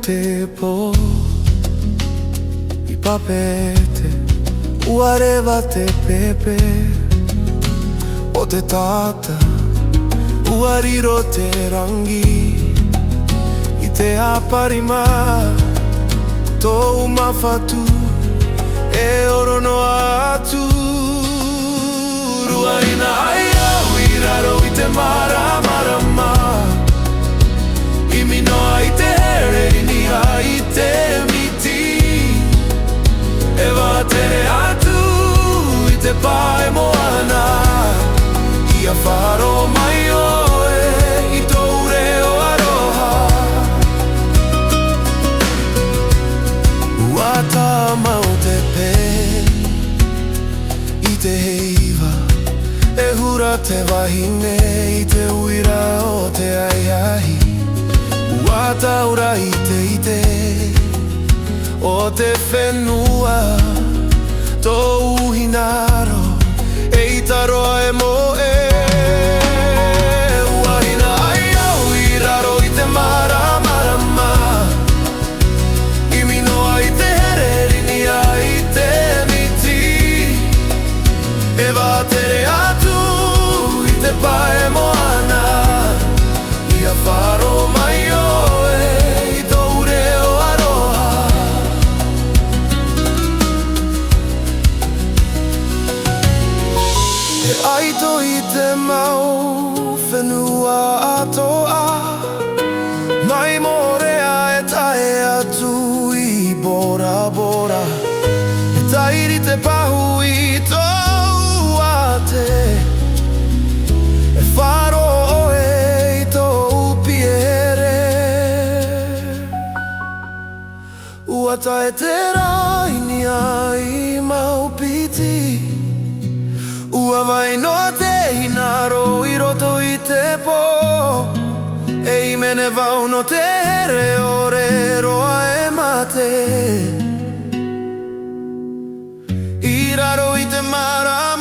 te po I papete Uareva te pepe O te tata Uariro te rangi I te aparima Tou mawhatu E oro no atu Ruaina ai au I raro I te maramarama I minoa I te here Ni ai te miti E watere atu I te pae moana I a wharo mai oe I tou reo aroha Uata mau te pe I te heiva E hura te wahine I te uira o te aiahi Uata ura I te O te whenua Tō uhinaro E I taroa e mo e Uahina ai au I raro I te maramarama I minoa I te here Rini ai te miti E watere atu I te pae moana I a wharo mai oe I tou reo aroha E aito I te mau whenua atoa Mai morea e tae atu I bora bora E tairi te pahu I tou ate E wharo oe I tou piere Ua tae te raini ai mau piti Ua vai no te hinaro I roto I te po E I mene vau no te here ore roa e mate I raro I te mara